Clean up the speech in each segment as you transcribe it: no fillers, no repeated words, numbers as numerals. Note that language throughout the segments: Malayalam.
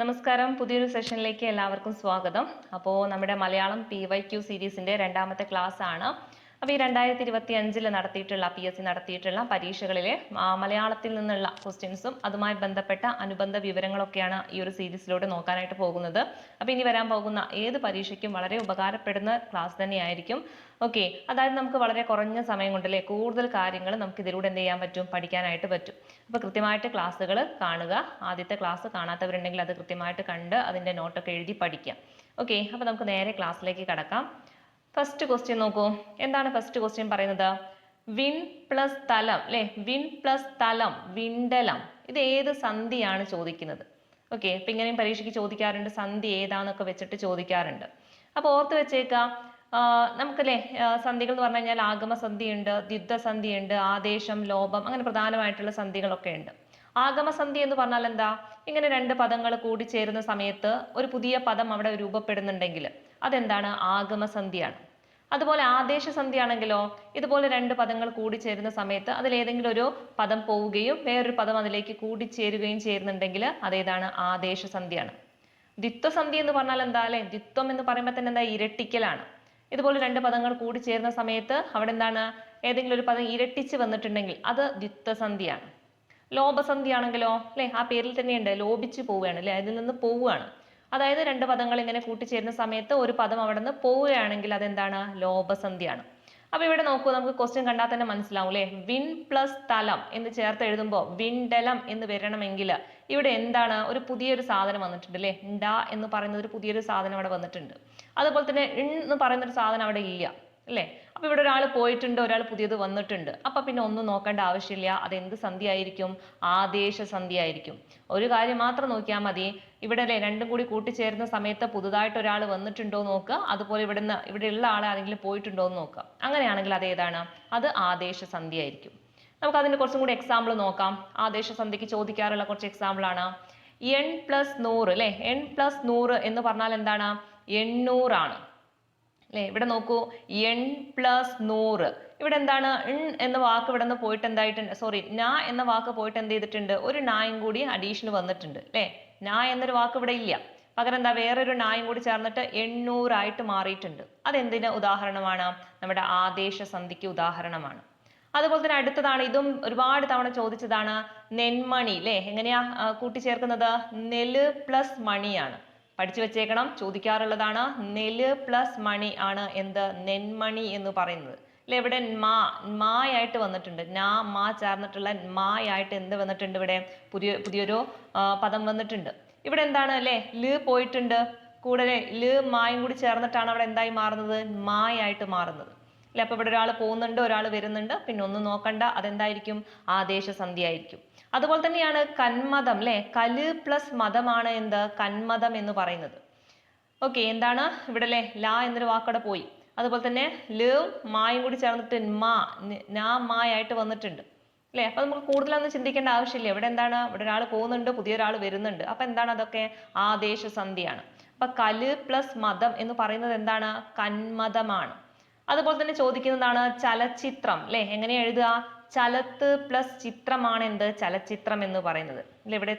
നമസ്കാരം, പുതിയൊരു സെഷനിലേക്ക് എല്ലാവർക്കും സ്വാഗതം. അപ്പോൾ നമ്മുടെ മലയാളം PYQ സീരീസിന്റെ രണ്ടാമത്തെ ക്ലാസ് ആണ്. അപ്പോൾ ഈ 2025 നടത്തിയിട്ടുള്ള PSC നടത്തിയിട്ടുള്ള പരീക്ഷകളിലെ മലയാളത്തിൽ നിന്നുള്ള ക്വസ്റ്റ്യൻസും അതുമായി ബന്ധപ്പെട്ട അനുബന്ധ വിവരങ്ങളൊക്കെയാണ് ഈ ഒരു സീരീസിലൂടെ നോക്കാനായിട്ട് പോകുന്നത്. അപ്പോൾ ഇനി വരാൻ പോകുന്ന ഏത് പരീക്ഷയ്ക്കും വളരെ ഉപകാരപ്പെടുന്ന ക്ലാസ് തന്നെയായിരിക്കും. ഓക്കെ, അതായത് നമുക്ക് വളരെ കുറഞ്ഞ സമയം കൊണ്ടല്ലേ കൂടുതൽ കാര്യങ്ങൾ നമുക്ക് ഇതിലൂടെ എന്ത് ചെയ്യാൻ പറ്റും, പഠിക്കാനായിട്ട് പറ്റും. അപ്പോൾ കൃത്യമായിട്ട് ക്ലാസ്സുകൾ കാണുക. ആദ്യത്തെ ക്ലാസ് കാണാത്തവരുണ്ടെങ്കിൽ അത് കൃത്യമായിട്ട് കണ്ട് അതിൻ്റെ നോട്ടൊക്കെ എഴുതി പഠിക്കാം. ഓക്കെ, അപ്പോൾ നമുക്ക് നേരെ ക്ലാസ്സിലേക്ക് കടക്കാം. ഫസ്റ്റ് ക്വസ്റ്റ്യൻ നോക്കൂ. എന്താണ് ഫസ്റ്റ് ക്വസ്റ്റ്യൻ പറയുന്നത്? വിൺ പ്ലസ് തലം അല്ലേ, വിൺ പ്ലസ് തലം, വിണ്ടലം. ഇത് ഏത് സന്ധിയാണ് ചോദിക്കുന്നത്? ഓക്കെ, അപ്പം ഇങ്ങനെയും പരീക്ഷയ്ക്ക് ചോദിക്കാറുണ്ട്, സന്ധി ഏതാന്നൊക്കെ വെച്ചിട്ട് ചോദിക്കാറുണ്ട്. അപ്പോൾ ഓർത്ത് വെച്ചേക്കാം, നമുക്കല്ലേ സന്ധികൾ എന്ന് പറഞ്ഞു കഴിഞ്ഞാൽ ആഗമസന്ധി ഉണ്ട്, ദ്വിത്വസന്ധി ഉണ്ട്, ആദേശം, ലോപം, അങ്ങനെ പ്രധാനമായിട്ടുള്ള സന്ധികളൊക്കെ ഉണ്ട്. ആഗമസന്ധി എന്ന് പറഞ്ഞാൽ എന്താ? ഇങ്ങനെ രണ്ട് പദങ്ങൾ കൂടി ചേരുന്ന സമയത്ത് ഒരു പുതിയ പദം അവിടെ രൂപപ്പെടുന്നുണ്ടെങ്കിൽ അതെന്താണ്? ആഗമസന്ധിയാണ്. അതുപോലെ ആദേശസന്ധി ആണെങ്കിലോ, ഇതുപോലെ രണ്ട് പദങ്ങൾ കൂടി ചേരുന്ന സമയത്ത് അതിലേതെങ്കിലും ഒരു പദം പോവുകയും വേറൊരു പദം അതിലേക്ക് കൂടിച്ചേരുകയും ചെയ്യുന്നുണ്ടെങ്കിൽ അതേതാണ്? ആദേശസന്ധിയാണ്. ദ്വിത്വസന്ധി എന്ന് പറഞ്ഞാൽ എന്താ അല്ലെ? ദ്വിത്വം എന്ന് പറയുമ്പോൾ തന്നെ എന്താ? ഇരട്ടിക്കലാണ്. ഇതുപോലെ രണ്ട് പദങ്ങൾ കൂടി ചേരുന്ന സമയത്ത് അവിടെ എന്താണ്? ഏതെങ്കിലും ഒരു പദം ഇരട്ടിച്ച് വന്നിട്ടുണ്ടെങ്കിൽ അത് ദ്വിത്വസന്ധിയാണ്. ലോപസന്ധി ആണെങ്കിലോ അല്ലെ, ആ പേരിൽ തന്നെയുണ്ട്, ലോപിച്ച് പോവുകയാണ് അല്ലെ, അതിൽ നിന്ന് പോവുകയാണ്. അതായത് രണ്ട് പദങ്ങൾ ഇങ്ങനെ കൂട്ടിച്ചേരുന്ന സമയത്ത് ഒരു പദം അവിടെ നിന്ന് പോവുകയാണെങ്കിൽ അതെന്താണ്? ലോപസന്ധിയാണ്. അപ്പൊ ഇവിടെ നോക്കൂ, നമുക്ക് ക്വസ്റ്റ്യൻ കണ്ടാൽ തന്നെ മനസ്സിലാവും അല്ലെ. വിൺ പ്ലസ് തലം എന്ന് ചേർത്ത് എഴുതുമ്പോൾ വിണ്ടലം എന്ന് വരണമെങ്കിൽ ഇവിടെ എന്താണ്? ഒരു പുതിയൊരു സാധനം വന്നിട്ടുണ്ട് അല്ലെ. ഡ എന്ന് പറയുന്ന ഒരു പുതിയൊരു സാധനം അവിടെ വന്നിട്ടുണ്ട്. അതുപോലെ തന്നെ എന്ന് പറയുന്ന ഒരു സാധനം അവിടെ ഇല്ല അല്ലെ. അപ്പൊ ഇവിടെ ഒരാൾ പോയിട്ടുണ്ട്, ഒരാൾ പുതിയത് വന്നിട്ടുണ്ട്. അപ്പൊ പിന്നെ ഒന്നും നോക്കേണ്ട ആവശ്യമില്ല. അത് എന്ത് സന്ധി ആയിരിക്കും? ആദേശസന്ധി ആയിരിക്കും. ഒരു കാര്യം മാത്രം നോക്കിയാൽ മതി, ഇവിടെ അല്ലെ രണ്ടും കൂടി കൂട്ടിച്ചേരുന്ന സമയത്ത് പുതുതായിട്ട് ഒരാൾ വന്നിട്ടുണ്ടോ നോക്കുക, അതുപോലെ ഇവിടെയുള്ള ആളെ ആരെങ്കിലും പോയിട്ടുണ്ടോ എന്ന് നോക്കുക. അങ്ങനെയാണെങ്കിൽ അത് ഏതാണ്? അത് ആദേശസന്ധി ആയിരിക്കും. നമുക്ക് അതിന്റെ കുറച്ചും കൂടി എക്സാമ്പിൾ നോക്കാം. ആദേശസന്ധിക്ക് ചോദിക്കാറുള്ള കുറച്ച് എക്സാമ്പിൾ ആണ്. എൺ പ്ലസ് 100 അല്ലെ. എൺ പ്ലസ് 100 എന്ന് പറഞ്ഞാൽ എന്താണ്? 800 ആണ് അല്ലെ. ഇവിടെ നോക്കൂ, എൺ പ്ലസ് 100. ഇവിടെ എന്താണ്? എന്ന വാക്ക് ഇവിടെ നിന്ന് പോയിട്ട് എന്തായിട്ടുണ്ട്? സോറി, ന എന്ന വാക്ക് പോയിട്ട് എന്ത് ചെയ്തിട്ടുണ്ട്? ഒരു നായും കൂടി അഡീഷൻ വന്നിട്ടുണ്ട് അല്ലെ. ന എന്നൊരു വാക്ക് ഇവിടെ ഇല്ല, പകരം എന്താ? വേറൊരു നായും കൂടി ചേർന്നിട്ട് 800 ആയിട്ട് മാറിയിട്ടുണ്ട്. അതെന്തിന് ഉദാഹരണമാണ്? നമ്മുടെ ആദേശസന്ധിക്ക് ഉദാഹരണമാണ്. അതുപോലെ തന്നെ അടുത്തതാണ്, ഇതും ഒരുപാട് തവണ ചോദിച്ചതാണ്, നെന്മണി അല്ലെ. എങ്ങനെയാ കൂട്ടിച്ചേർക്കുന്നത്? നെല് പ്ലസ് മണിയാണ്. പഠിച്ചു വെച്ചേക്കണം, ചോദിക്കാറുള്ളതാണ്. നെല് പ്ലസ് മണി ആണ് എന്ത്? നെന്മണി എന്ന് പറയുന്നത് അല്ലെ. ഇവിടെ മായായിട്ട് വന്നിട്ടുണ്ട്, മാ ചേർന്നിട്ടുള്ള മായായിട്ട് എന്ത് വന്നിട്ടുണ്ട്? ഇവിടെ പുതിയൊരു പദം വന്നിട്ടുണ്ട്. ഇവിടെ എന്താണ് അല്ലെ? ല് പോയിട്ടുണ്ട്, കൂടെ ല് മായും കൂടി ചേർന്നിട്ടാണ് അവിടെ എന്തായി മാറുന്നത്? മായായിട്ട് മാറുന്നത് അല്ലെ. അപ്പൊ ഇവിടെ ഒരാൾ പോകുന്നുണ്ട്, ഒരാൾ വരുന്നുണ്ട്, പിന്നെ ഒന്നും നോക്കണ്ട, അതെന്തായിരിക്കും? ആദേശസന്ധി ആയിരിക്കും. അതുപോലെ തന്നെയാണ് കന്മതം അല്ലെ. കല് പ്ലസ് മതമാണ് എന്ത്? കന്മതം എന്ന് പറയുന്നത്. ഓക്കെ, എന്താണ് ഇവിടെ അല്ലെ? ല എന്നൊരു വാക്കവിടെ പോയി. അതുപോലെ തന്നെ ല് മായും കൂടി ചേർന്നിട്ട് മായായിട്ട് വന്നിട്ടുണ്ട് അല്ലെ. അപ്പൊ നമുക്ക് കൂടുതലൊന്നും ചിന്തിക്കേണ്ട ആവശ്യമില്ല. ഇവിടെ എന്താണ്? ഇവിടെ ഒരാൾ പോകുന്നുണ്ട്, പുതിയൊരാൾ വരുന്നുണ്ട്. അപ്പൊ എന്താണ്? അതൊക്കെ ആദേശസന്ധിയാണ്. അപ്പൊ കല് പ്ലസ് മതം എന്ന് പറയുന്നത് എന്താണ്? കന്മതമാണ്. അതുപോലെ തന്നെ ചോദിക്കുന്നതാണ് ചലച്ചിത്രം അല്ലെ. എങ്ങനെ എഴുതുക? ചലത്ത് പ്ലസ് ചിത്രമാണ് എന്ത്? ചലച്ചിത്രം എന്ന് പറയുന്നത് അല്ലെ. ഇവിടെ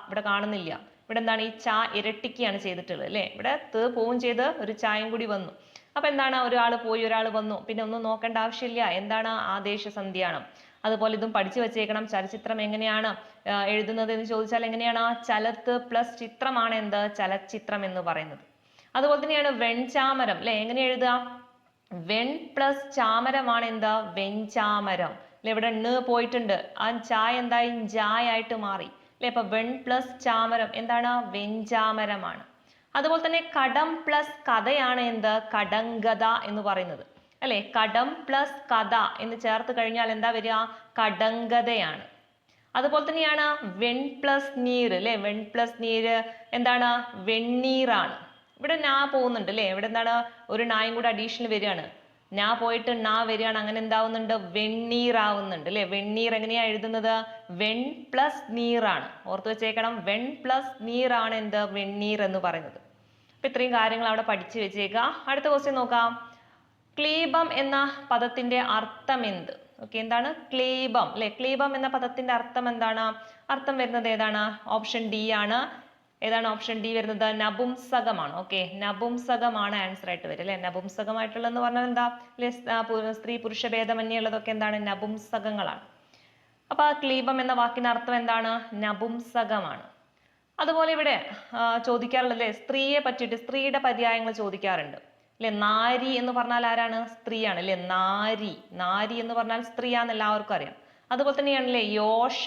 ഇവിടെ കാണുന്നില്ല. ഇവിടെ എന്താണ്? ഈ ച ഇരട്ടിക്കുകയാണ് ചെയ്തിട്ടുള്ളത് അല്ലെ. ഇവിടെ പോവും ചെയ്ത് ഒരു ചായം കൂടി വന്നു. അപ്പൊ എന്താണ്? ഒരാൾ പോയി, ഒരാൾ വന്നു, പിന്നെ ഒന്നും നോക്കേണ്ട ആവശ്യമില്ല. എന്താണ്? ആദേശസന്ധിയാണ്. അതുപോലെ ഇതും പഠിച്ചു വെച്ചേക്കണം. ചലച്ചിത്രം എങ്ങനെയാണ് എഴുതുന്നത് എന്ന് ചോദിച്ചാൽ എങ്ങനെയാണ്? ചലത്ത് പ്ലസ് ചിത്രമാണ് എന്ത്? ചലച്ചിത്രം എന്ന് പറയുന്നത്. അതുപോലെ തന്നെയാണ് വെൺചാമരം അല്ലെ. എങ്ങനെ എഴുതുക? വെൺ പ്ലസ് ചാമരമാണ് എന്താ? വെഞ്ചാമരം അല്ലെ. ഇവിടെ പോയിട്ടുണ്ട്, ആ ചായ എന്തായി? ജായായിട്ട് മാറി അല്ലെ. അപ്പൊ വെൺ പ്ലസ് ചാമരം എന്താണ്? വെഞ്ചാമരമാണ്. അതുപോലെ തന്നെ കടം പ്ലസ് കഥയാണ് എന്ത്? കടങ്കഥ എന്ന് പറയുന്നത് അല്ലെ. കടം പ്ലസ് കഥ എന്ന് ചേർത്ത് കഴിഞ്ഞാൽ എന്താ വരിക? കടങ്കഥയാണ്. അതുപോലെ തന്നെയാണ് വെൺ പ്ലസ് നീര് അല്ലെ. വെൺ പ്ലസ് നീര് എന്താണ്? വെണ്ണീറാണ്. ഇവിടെ പോകുന്നുണ്ട് അല്ലെ. ഇവിടെ എന്താണ്? ഒരു നായും കൂടെ അഡീഷണൽ വരികയാണ്. പോയിട്ട് വരികയാണ്. അങ്ങനെ എന്താവുന്നുണ്ട്? വെണ്ണീർ ആവുന്നുണ്ട് അല്ലെ. വെണ്ണീർ എങ്ങനെയാ എഴുതുന്നത്? വെൺ പ്ലസ് നീറാണ്. ഓർത്ത് വെച്ചേക്കണം, വെൺ പ്ലസ് നീറാണ് എന്ത്? വെണ്ണീർ എന്ന് പറയുന്നത്. അപ്പൊ ഇത്രയും കാര്യങ്ങൾ അവിടെ പഠിച്ചു വെച്ചേക്കുക. അടുത്ത ക്വസ്റ്റ്യൻ നോക്കാം. ക്ലീബം എന്ന പദത്തിന്റെ അർത്ഥം എന്ത്? ഓക്കെ, എന്താണ് ക്ലീബം അല്ലെ. ക്ലീബം എന്ന പദത്തിന്റെ അർത്ഥം എന്താണ്? അർത്ഥം വരുന്നത് ഏതാണ്? ഓപ്ഷൻ ഡി ആണ്. ഏതാണ് ഓപ്ഷൻ ഡി വരുന്നത്? നപുംസകമാണ്. ഓക്കെ, നപുംസകമാണ് ആൻസർ ആയിട്ട് വരും അല്ലെ. നപുംസകമായിട്ടുള്ളതെന്ന് പറഞ്ഞാൽ എന്താ അല്ലെ, സ്ത്രീ പുരുഷ ഭേദമന്യേ ഉള്ളതൊക്കെ എന്താണ്? നപുംസകങ്ങളാണ്. അപ്പൊ ആ ക്ലീബം എന്ന വാക്കിന്റെ അർത്ഥം എന്താണ്? നപുംസകമാണ്. അതുപോലെ ഇവിടെ ചോദിക്കാറുള്ളത് സ്ത്രീയെ പറ്റിയിട്ട് സ്ത്രീയുടെ പര്യായങ്ങൾ ചോദിക്കാറുണ്ട് അല്ലെ. നാരി എന്ന് പറഞ്ഞാൽ ആരാണ്? സ്ത്രീയാണ് അല്ലെ. നാരി, നാരി എന്ന് പറഞ്ഞാൽ സ്ത്രീയാന്ന് എല്ലാവർക്കും അറിയാം. അതുപോലെ തന്നെയാണല്ലേ യോഷ,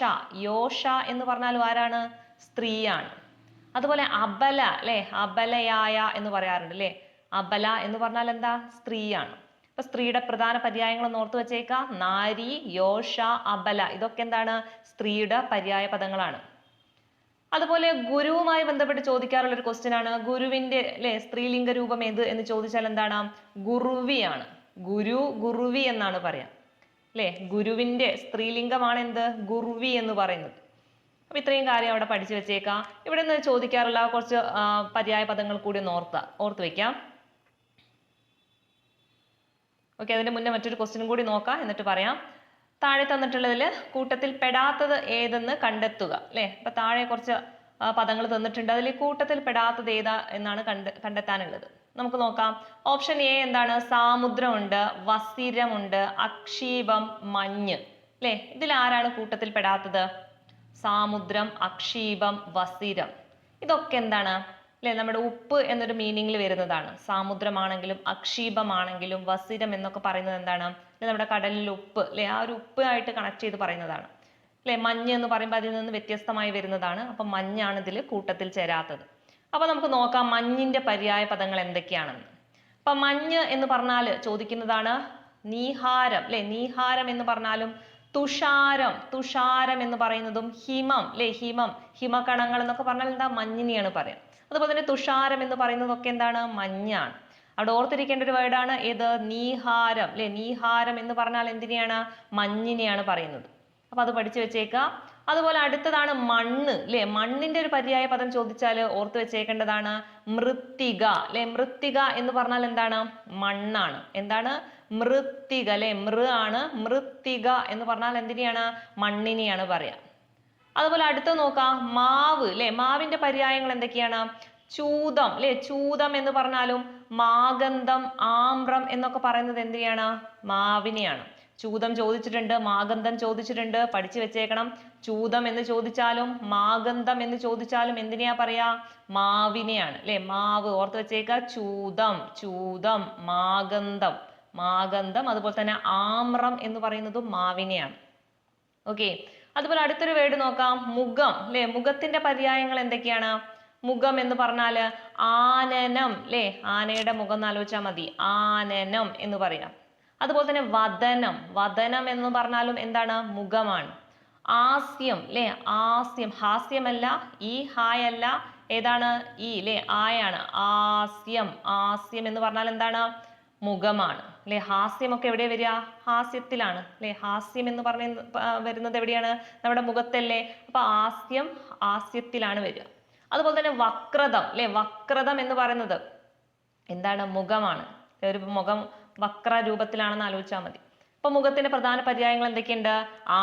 യോഷ എന്ന് പറഞ്ഞാലും ആരാണ്? സ്ത്രീയാണ്. അതുപോലെ അബല അല്ലെ, അബലയായ എന്ന് പറയാറുണ്ട് അല്ലെ. അബല എന്ന് പറഞ്ഞാൽ എന്താ? സ്ത്രീയാണ്. അപ്പൊ സ്ത്രീയുടെ പ്രധാന പര്യായങ്ങൾ ഒന്ന് ഓർത്തു വെച്ചേക്കാം. നാരി, യോഷ, അബല, ഇതൊക്കെ എന്താണ്? സ്ത്രീയുടെ പര്യായ പദങ്ങളാണ്. അതുപോലെ ഗുരുവുമായി ബന്ധപ്പെട്ട് ചോദിക്കാറുള്ള ഒരു ക്വസ്റ്റ്യൻ ആണ്, ഗുരുവിന്റെ അല്ലെ സ്ത്രീലിംഗ രൂപം ഏത് എന്ന് ചോദിച്ചാൽ എന്താണ്? ഗുരുവിയാണ്. ഗുരു, ഗുരുവി എന്നാണ് പറയാം അല്ലെ. ഗുരുവിന്റെ സ്ത്രീലിംഗമാണ് എന്ത്? ഗുരുവി എന്ന് പറയുന്നത്. അപ്പൊ ഇത്രയും കാര്യം അവിടെ പഠിച്ചു വെച്ചേക്കാം. ഇവിടെ നിന്ന് ചോദിക്കാറുള്ള കുറച്ച് പര്യായ പദങ്ങൾ കൂടി ഒന്ന് ഓർത്ത് വെക്കാം. ഓക്കെ, അതിന്റെ മുന്നേ മറ്റൊരു ക്വസ്റ്റ്യനും കൂടി നോക്കാം, എന്നിട്ട് പറയാം. താഴെ തന്നിട്ടുള്ളതിൽ കൂട്ടത്തിൽ പെടാത്തത് ഏതെന്ന് കണ്ടെത്തുക അല്ലെ. അപ്പൊ താഴെ കുറച്ച് പദങ്ങൾ തന്നിട്ടുണ്ട്, അതിൽ കൂട്ടത്തിൽ പെടാത്തത് ഏതാ എന്നാണ് കണ്ടെത്താനുള്ളത്. നമുക്ക് നോക്കാം. ഓപ്ഷൻ എ എന്താണ്? സാമുദ്രമുണ്ട്, വസിരമുണ്ട്, അക്ഷീപം, മഞ്ഞ് അല്ലെ. ഇതിൽ ആരാണ് കൂട്ടത്തിൽ പെടാത്തത്? സാമുദ്രം, അക്ഷീപം, വസിരം, ഇതൊക്കെ എന്താണ് അല്ലെ? നമ്മുടെ ഉപ്പ് എന്നൊരു മീനിങ്ങിൽ വരുന്നതാണ്. സാമുദ്രമാണെങ്കിലും അക്ഷീപമാണെങ്കിലും വസിരം എന്നൊക്കെ പറയുന്നത് എന്താണ്? നമ്മുടെ കടലിലെ ഉപ്പ് അല്ലെ, ആ ഒരു ഉപ്പ് ആയിട്ട് കണക്ട് ചെയ്ത് പറയുന്നതാണ് അല്ലെ. മഞ്ഞ് എന്ന് പറയുമ്പോൾ അതിൽ നിന്ന് വ്യത്യസ്തമായി വരുന്നതാണ്. അപ്പൊ മഞ്ഞാണ് ഇതിൽ കൂട്ടത്തിൽ ചേരാത്തത്. അപ്പൊ നമുക്ക് നോക്കാം മഞ്ഞിന്റെ പര്യായ പദങ്ങൾ എന്തൊക്കെയാണെന്ന്. അപ്പൊ മഞ്ഞ് എന്ന് പറഞ്ഞാൽ ചോദിക്കുന്നതാണ് നീഹാരം അല്ലെ. നീഹാരം എന്ന് പറഞ്ഞാലും തുഷാരം, തുഷാരം എന്ന് പറയുന്നതും ഹിമം അല്ലെ. ഹിമം, ഹിമകണങ്ങൾ എന്നൊക്കെ പറഞ്ഞാൽ എന്താ? മഞ്ഞിനെയാണ് പറയാം. അതുപോലെ തന്നെ തുഷാരം എന്ന് പറയുന്നതൊക്കെ എന്താണ്? മഞ്ഞാണ്. അവിടെ ഓർത്തിരിക്കേണ്ട ഒരു വേർഡാണ് ഏത്? നീഹാരം അല്ലെ. നീഹാരം എന്ന് പറഞ്ഞാൽ എന്തിനെയാണ്? മഞ്ഞിനെയാണ് പറയുന്നത്. അപ്പൊ അത് പഠിച്ചു വെച്ചേക്കാം. അതുപോലെ അടുത്തതാണ് മണ്ണ് അല്ലെ. മണ്ണിന്റെ ഒരു പര്യായ പദം ചോദിച്ചാൽ ഓർത്ത് വെച്ചേക്കേണ്ടതാണ് മൃത്തിക അല്ലെ. മൃത്തിക എന്ന് പറഞ്ഞാൽ എന്താണ്? മണ്ണാണ്. എന്താണ്? മൃത്തിക അല്ലെ. മൃ ആണ്. മൃത്തിക എന്ന് പറഞ്ഞാൽ എന്തിനെയാണ്? മണ്ണിനെയാണ് പറയാ. അതുപോലെ അടുത്ത നോക്കാം മാവ് അല്ലെ. മാവിന്റെ പര്യായങ്ങൾ എന്തൊക്കെയാണ്? ചൂതം അല്ലെ. ചൂതം എന്ന് പറഞ്ഞാലും മാഗന്ധം, ആമ്രം എന്നൊക്കെ പറയുന്നത് എന്തിനെയാണ്? മാവിനെയാണ്. ചൂതം ചോദിച്ചിട്ടുണ്ട്, മാഗന്ധം ചോദിച്ചിട്ടുണ്ട്, പഠിച്ചു വെച്ചേക്കണം. ചൂതം എന്ന് ചോദിച്ചാലും മാഗന്ധം എന്ന് ചോദിച്ചാലും എന്തിനെയാ പറയാ? മാവിനെയാണ് അല്ലെ. മാവ് ഓർത്ത് വെച്ചേക്ക. ചൂതം, ചൂതം, മാഗന്ധം, മാഗന്ധം. അതുപോലെ തന്നെ ആമ്രം എന്ന് പറയുന്നതും മാവിനെയാണ്. ഓക്കെ, അതുപോലെ അടുത്തൊരു വേർഡ് നോക്കാം മുഖം അല്ലെ. മുഖത്തിന്റെ പര്യായങ്ങൾ എന്തൊക്കെയാണ്? മുഖം എന്ന് പറഞ്ഞാല് ആനനം അല്ലെ. ആനയുടെ മുഖം എന്ന് ആലോചിച്ചാൽ മതി. ആനനം എന്ന് പറയാം. അതുപോലെ തന്നെ വദനം, വദനം എന്ന് പറഞ്ഞാലും എന്താണ്? മുഖമാണ്. ആസ്യം അല്ലെ. ആസ്യം, ഹാസ്യമല്ല, ഈ ഹായ് അല്ല, ഏതാണ്? ഈ അല്ലെ, ആയാണ്. ആസ്യം, ആസ്യം എന്ന് പറഞ്ഞാൽ എന്താണ്? മുഖമാണ് അല്ലെ. ഹാസ്യമൊക്കെ എവിടെ വരിക? ഹാസ്യത്തിലാണ് അല്ലെ. ഹാസ്യം എന്ന് പറഞ്ഞ വരുന്നത് എവിടെയാണ്? നമ്മുടെ മുഖത്തല്ലേ. അപ്പൊ ആസ്യം ഹാസ്യത്തിലാണ് വരിക. അതുപോലെ തന്നെ വക്രതം അല്ലെ. വക്രതം എന്ന് പറയുന്നത് എന്താണ്? മുഖമാണ്. ഒരു മുഖം വക്ര രൂപത്തിലാണെന്ന് ആലോചിച്ചാൽ മതി. അപ്പൊ മുഖത്തിന്റെ പ്രധാന പര്യായങ്ങൾ എന്തൊക്കെയുണ്ട്?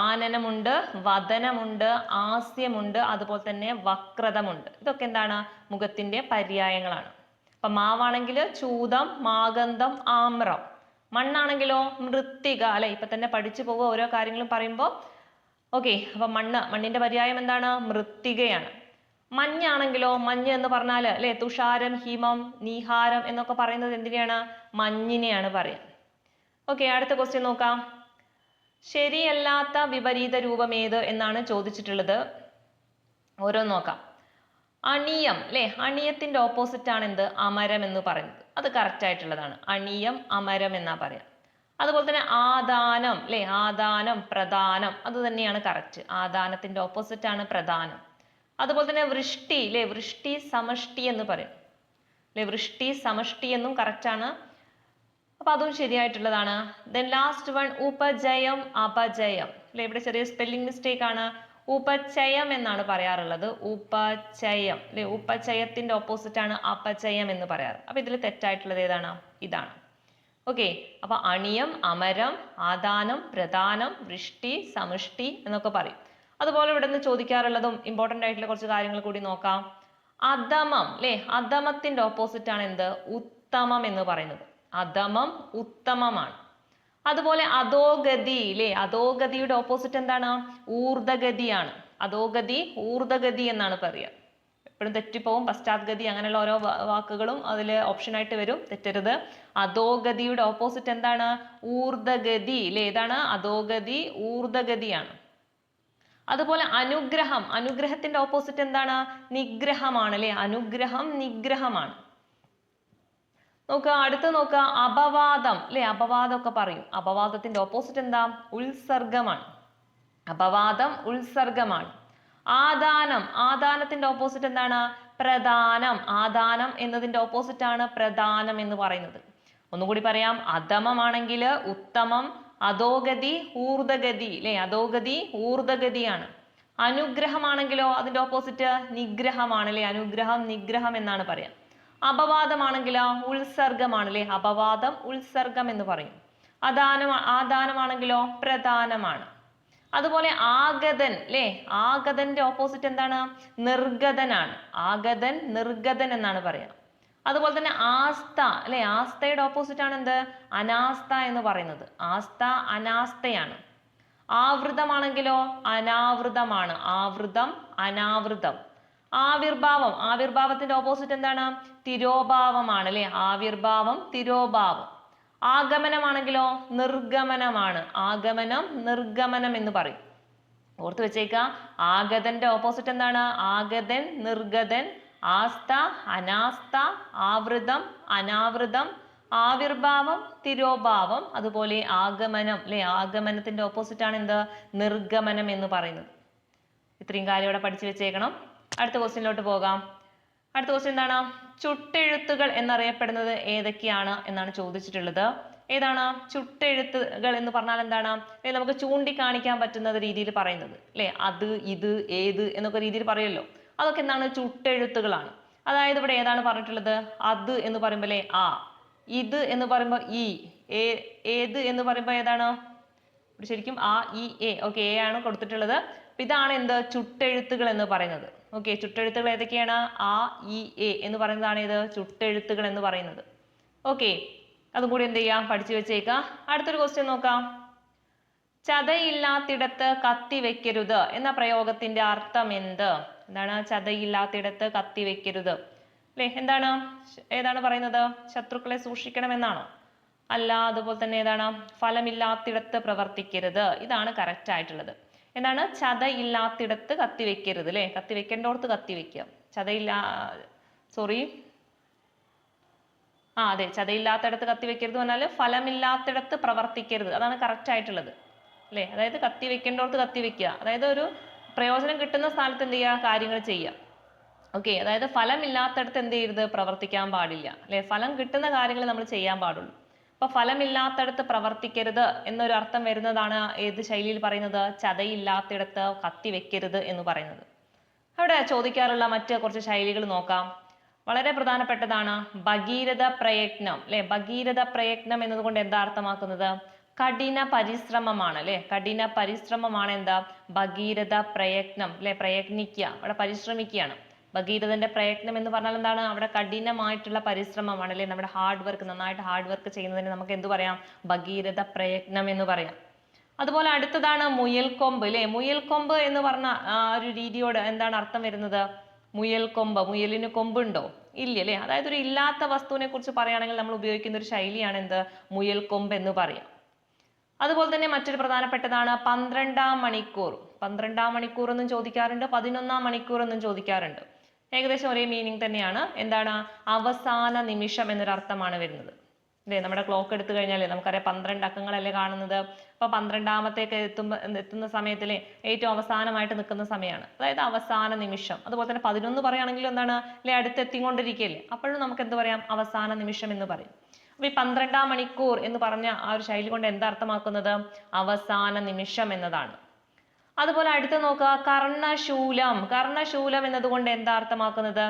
ആനനമുണ്ട്, വദനമുണ്ട്, ആസ്യമുണ്ട്, അതുപോലെ തന്നെ വക്രതമുണ്ട്. ഇതൊക്കെ എന്താണ്? മുഖത്തിന്റെ പര്യായങ്ങളാണ്. അപ്പൊ മാവാണെങ്കിൽ ചൂതം, മാഗന്ധം, ആമ്രം. മണ്ണാണെങ്കിലോ മൃത്തിക അല്ലെ. ഇപ്പൊ തന്നെ പഠിച്ചു പോകുക ഓരോ കാര്യങ്ങളും പറയുമ്പോൾ. ഓക്കെ, അപ്പൊ മണ്ണിന്റെ പര്യായം എന്താണ്? മൃത്തികയാണ്. മഞ്ഞാണെങ്കിലോ മഞ്ഞ് എന്ന് പറഞ്ഞാൽ അല്ലെ തുഷാരം, ഹിമം, നീഹാരം എന്നൊക്കെ പറയുന്നത് എന്തിനെയാണ്? മഞ്ഞിനെയാണ് പറയാ. ഓക്കെ, അടുത്ത ക്വസ്റ്റ്യൻ നോക്കാം. ശരിയല്ലാത്ത വിപരീത രൂപം ഏത് എന്നാണ് ചോദിച്ചിട്ടുള്ളത്. ഓരോന്ന് നോക്കാം. അണിയം അല്ലെ. അണിയത്തിന്റെ ഓപ്പോസിറ്റ് ആണ് എന്ത്? അമരം എന്ന് പറയുന്നത്. അത് കറക്റ്റ് ആയിട്ടുള്ളതാണ്. അണിയം, അമരം എന്നാ പറയാം. അതുപോലെ തന്നെ ആദാനം അല്ലെ. ആദാനം, പ്രധാനം, അത് തന്നെയാണ് കറക്റ്റ്. ആദാനത്തിന്റെ ഓപ്പോസിറ്റ് ആണ് പ്രധാനം. അതുപോലെ തന്നെ വൃഷ്ടി അല്ലെ. വൃഷ്ടി, സമഷ്ടി എന്ന് പറയും അല്ലെ. വൃഷ്ടി, സമഷ്ടി എന്നും കറക്റ്റ് ആണ്. അപ്പൊ അതും ശരിയായിട്ടുള്ളതാണ്. ദെൻ ലാസ്റ്റ് വൺ ഉപജയം, അപജയം അല്ലെ. ഇവിടെ ചെറിയ സ്പെല്ലിംഗ് മിസ്റ്റേക്ക് ആണ്. ഉപചയം എന്നാണ് പറയാറുള്ളത്. ഉപചയം അല്ലെ. ഉപചയത്തിന്റെ ഓപ്പോസിറ്റ് ആണ് അപചയം എന്ന് പറയാറ്. അപ്പൊ ഇതിൽ തെറ്റായിട്ടുള്ളത് ഏതാണ്? ഇതാണ്. ഓക്കെ, അപ്പൊ അണിയം, അമരം, ആദാനം, പ്രധാനം, വൃഷ്ടി, സമുഷ്ടി എന്നൊക്കെ പറയും. അതുപോലെ ഇവിടെ നിന്ന് ചോദിക്കാറുള്ളതും ഇമ്പോർട്ടൻ്റ് ആയിട്ടുള്ള കുറച്ച് കാര്യങ്ങൾ കൂടി നോക്കാം. അധമം അല്ലെ, അധമത്തിന്റെ ഓപ്പോസിറ്റ് ആണ് എന്ത്? ഉത്തമം എന്ന് പറയുന്നത്. അധമം ഉത്തമമാണ്. അതുപോലെ അധോഗതി അല്ലെ, അധോഗതിയുടെ ഓപ്പോസിറ്റ് എന്താണ്? ഊർധഗതിയാണ്. അധോഗതി ഊർധഗതി എന്നാണ് പറയുക. എപ്പോഴും തെറ്റിപ്പോവും. പശ്ചാത്ഗതി അങ്ങനെയുള്ള ഓരോ വാക്കുകളും അതിൽ ഓപ്ഷൻ ആയിട്ട് വരും, തെറ്റരുത്. അധോഗതിയുടെ ഓപ്പോസിറ്റ് എന്താണ്? ഊർധഗതി അല്ലെ. ഏതാണ്? അധോഗതി ഊർധഗതിയാണ്. അതുപോലെ അനുഗ്രഹം, അനുഗ്രഹത്തിന്റെ ഓപ്പോസിറ്റ് എന്താണ്? നിഗ്രഹമാണ് അല്ലെ. അനുഗ്രഹം നിഗ്രഹമാണ്. നോക്കുക, അടുത്ത് നോക്കുക, അപവാദം അല്ലെ. അപവാദം ഒക്കെ പറയും. അപവാദത്തിന്റെ ഓപ്പോസിറ്റ് എന്താ? ഉത്സർഗമാണ്. അപവാദം ഉത്സർഗമാണ്. ആദാനം, ആദാനത്തിന്റെ ഓപ്പോസിറ്റ് എന്താണ്? പ്രദാനം. ആദാനം എന്നതിന്റെ ഓപ്പോസിറ്റ് ആണ് പ്രദാനം എന്ന് പറയുന്നത്. ഒന്നുകൂടി പറയാം, അധമമാണെങ്കിൽ ഉത്തമം, അധോഗതി ഊർധഗതി അല്ലെ. അധോഗതി ഊർധഗതിയാണ്. അനുഗ്രഹമാണെങ്കിലോ അതിന്റെ ഓപ്പോസിറ്റ് നിഗ്രഹമാണ് അല്ലെ. അനുഗ്രഹം നിഗ്രഹം എന്നാണ് പറയാം. അപവാദമാണെങ്കിലോ ഉത്സർഗമാണ് അല്ലെ. അപവാദം ഉത്സർഗം എന്ന് പറയും. ആദാനമാണെങ്കിലോ പ്രധാനമാണ്. അതുപോലെ ആഗതൻ അല്ലെ. ആഗതന്റെ ഓപ്പോസിറ്റ് എന്താണ്? നിർഗതനാണ്. ആഗതൻ നിർഗതൻ എന്നാണ് പറയാം. അതുപോലെ തന്നെ ആസ്ഥ അല്ലെ. ആസ്ഥയുടെ ഓപ്പോസിറ്റ് ആണ് എന്ത്? അനാസ്ഥ എന്ന് പറയുന്നത്. ആസ്ഥ അനാസ്ഥയാണ്. ആവൃതമാണെങ്കിലോ അനാവൃതമാണ്. ആവൃതം അനാവൃതം. ആവിർഭാവം, ആവിർഭാവത്തിന്റെ ഓപ്പോസിറ്റ് എന്താണ്? തിരോഭാവമാണ് അല്ലെ. ആവിർഭാവം തിരോഭാവം. ആഗമനമാണെങ്കിലോ നിർഗമനമാണ്. ആഗമനം നിർഗമനം എന്ന് പറയും. ഓർത്ത് വെച്ചേക്ക, ആഗതന്റെ ഓപ്പോസിറ്റ് എന്താണ്? ആഗതൻ നിർഗതൻ. ആസ്ഥ അനാസ്ഥ. ആവൃതം അനാവൃതം. ആവിർഭാവം തിരോഭാവം. അതുപോലെ ആഗമനം അല്ലെ. ആഗമനത്തിന്റെ ഓപ്പോസിറ്റ് ആണ് എന്ത്? നിർഗമനം എന്ന് പറയുന്നത്. ഇത്രയും കാര്യം ഇവിടെ പഠിച്ചു വെച്ചേക്കണം. അടുത്ത ക്വസ്റ്റ്യനിലോട്ട് പോകാം. അടുത്ത ക്വസ്റ്റ്യൻ എന്താണ്? ചുട്ടെഴുത്തുകൾ എന്നറിയപ്പെടുന്നത് ഏതൊക്കെയാണ് എന്നാണ് ചോദിച്ചിട്ടുള്ളത്. ഏതാണ് ചുട്ടെഴുത്തുകൾ എന്ന് പറഞ്ഞാൽ? എന്താണ്? നമുക്ക് ചൂണ്ടിക്കാണിക്കാൻ പറ്റുന്ന രീതിയിൽ പറയുന്നത് അല്ലെ. അത്, ഇത്, ഏത് എന്നൊക്കെ രീതിയിൽ പറയുമല്ലോ. അതൊക്കെ എന്താണ്? ചുട്ടെഴുത്തുകളാണ്. അതായത് ഇവിടെ ഏതാണ് പറഞ്ഞിട്ടുള്ളത്? അത് എന്ന് പറയുമ്പോൾ അല്ലെ ആ, ഇത് എന്ന് പറയുമ്പോൾ ഈ, ഏത് എന്ന് പറയുമ്പോൾ ഏതാണ്? ശരിക്കും ആ, ഇ, എ. ഓക്കെ, എ ആണ് കൊടുത്തിട്ടുള്ളത്. ഇതാണ് എന്ത്? ചുട്ടെഴുത്തുകൾ എന്ന് പറയുന്നത്. ഓക്കെ, ചുട്ടെഴുത്തുകൾ ഏതൊക്കെയാണ്? ആ, ഇ, എ എന്ന് പറയുന്നതാണ് ഇത് ചുട്ടെഴുത്തുകൾ എന്ന് പറയുന്നത്. ഓക്കെ, അതും കൂടി എന്ത് ചെയ്യാം? പഠിച്ചു വെച്ചേക്കാം. അടുത്തൊരു ക്വസ്റ്റ്യൻ നോക്കാം. ചതയില്ലാത്തിടത്ത് കത്തി വെക്കരുത് എന്ന പ്രയോഗത്തിന്റെ അർത്ഥം എന്ത്? എന്താണ്? ചതയില്ലാത്തിടത്ത് കത്തി വെക്കരുത് അല്ലെ. എന്താണ്? ഏതാണ് പറയുന്നത്? ശത്രുക്കളെ സൂക്ഷിക്കണം എന്നാണോ? അല്ല. അതുപോലെ തന്നെ ഏതാണ്? ഫലമില്ലാത്തിടത്ത് പ്രവർത്തിക്കരുത്. ഇതാണ് കറക്റ്റ് ആയിട്ടുള്ളത്. എന്താണ്? ചതയില്ലാത്തിടത്ത് കത്തി വെക്കരുത് അല്ലെ. കത്തി വെക്കേണ്ടോടത്ത് കത്തി വെക്കുക. അതെ, ചതയില്ലാത്തിടത്ത് കത്തി വെക്കരുത് പറഞ്ഞാൽ ഫലമില്ലാത്തിടത്ത് പ്രവർത്തിക്കരുത്. അതാണ് കറക്റ്റ് ആയിട്ടുള്ളത് അല്ലെ. അതായത് കത്തി വെക്കേണ്ടോടത്ത് കത്തി വെക്കുക. അതായത് ഒരു പ്രയോജനം കിട്ടുന്ന സ്ഥലത്ത് എന്ത് ചെയ്യുക? കാര്യങ്ങൾ ചെയ്യുക. ഓക്കെ, അതായത് ഫലമില്ലാത്തിടത്ത് എന്ത് ചെയ്യരുത്? പ്രവർത്തിക്കാൻ പാടില്ല അല്ലെ. ഫലം കിട്ടുന്ന കാര്യങ്ങൾ നമ്മൾ ചെയ്യാൻ പാടുള്ളൂ. അപ്പൊ ഫലമില്ലാത്തിടത്ത് പ്രവർത്തിക്കരുത് എന്നൊരു അർത്ഥം വരുന്നതാണ് ഏത് ശൈലിയിൽ പറയുന്നത്? ചതയില്ലാത്തിടത്ത് കത്തി വെക്കരുത് എന്ന് പറയുന്നത്. അവിടെ ചോദിക്കാറുള്ള മറ്റ് കുറച്ച് ശൈലികൾ നോക്കാം. വളരെ പ്രധാനപ്പെട്ടതാണ് ഭഗീരഥ പ്രയത്നം അല്ലെ. ഭഗീരഥ പ്രയത്നം എന്നതുകൊണ്ട് എന്താ അർത്ഥമാക്കുന്നത്? കഠിന പരിശ്രമമാണ് അല്ലെ. കഠിന പരിശ്രമമാണ് എന്താ? ഭഗീരഥ പ്രയത്നം അല്ലെ. പ്രയത്നിക്കുക, അവിടെ പരിശ്രമിക്കുകയാണ്. ഭഗീരഥന്റെ പ്രയത്നം എന്ന് പറഞ്ഞാൽ എന്താണ്? അവിടെ കഠിനമായിട്ടുള്ള പരിശ്രമമാണ് അല്ലെ. നമ്മുടെ ഹാർഡ് വർക്ക്, നന്നായിട്ട് ഹാർഡ് വർക്ക് ചെയ്യുന്നതിന് നമുക്ക് എന്ത് പറയാം? ഭഗീരഥ പ്രയത്നം എന്ന് പറയാം. അതുപോലെ അടുത്തതാണ് മുയൽക്കൊമ്പ് അല്ലെ. മുയൽക്കൊമ്പ് എന്ന് പറഞ്ഞ ആ ഒരു രീതിയോട് എന്താണ് അർത്ഥം വരുന്നത്? മുയൽക്കൊമ്പ്, മുയലിന് കൊമ്പുണ്ടോ? ഇല്ല അല്ലെ. അതായത് ഒരു ഇല്ലാത്ത വസ്തുവിനെ കുറിച്ച് പറയുകയാണെങ്കിൽ നമ്മൾ ഉപയോഗിക്കുന്ന ഒരു ശൈലിയാണ് എന്ത്? മുയൽക്കൊമ്പ് എന്ന് പറയാം. അതുപോലെ തന്നെ മറ്റൊരു പ്രധാനപ്പെട്ടതാണ് 12-ാം മണിക്കൂർ. 12-ാം മണിക്കൂർ എന്നും ചോദിക്കാറുണ്ട്, 11-ാം മണിക്കൂർ എന്നും ചോദിക്കാറുണ്ട്. ഏകദേശം ഒരേ മീനിങ് തന്നെയാണ്. എന്താണ്? അവസാന നിമിഷം എന്നൊരു അർത്ഥമാണ് വരുന്നത് അല്ലെ. നമ്മുടെ ക്ലോക്ക് എടുത്തു കഴിഞ്ഞാലേ നമുക്കറിയാം 12 അക്കങ്ങളല്ലേ കാണുന്നത്. അപ്പൊ 12-ാമത്തേക്ക് എത്തുന്ന സമയത്തിലെ ഏറ്റവും അവസാനമായിട്ട് നിൽക്കുന്ന സമയമാണ്. അതായത് അവസാന നിമിഷം. അതുപോലെ തന്നെ 11 പറയുകയാണെങ്കിൽ എന്താണ് അല്ലെ? അടുത്തെത്തിക്കൊണ്ടിരിക്കുകയല്ലേ. അപ്പോഴും നമുക്ക് എന്ത് പറയാം? അവസാന നിമിഷം എന്ന് പറയും. അപ്പൊ ഈ 12-ാം മണിക്കൂർ എന്ന് പറഞ്ഞ ആ ഒരു ശൈലി കൊണ്ട് എന്താ അർത്ഥമാക്കുന്നത്? അവസാന നിമിഷം എന്നതാണ്. അതുപോലെ അടുത്ത് നോക്കുക, കർണശൂലം. കർണശൂലം എന്നതുകൊണ്ട് എന്താ അർത്ഥമാക്കുന്നത്?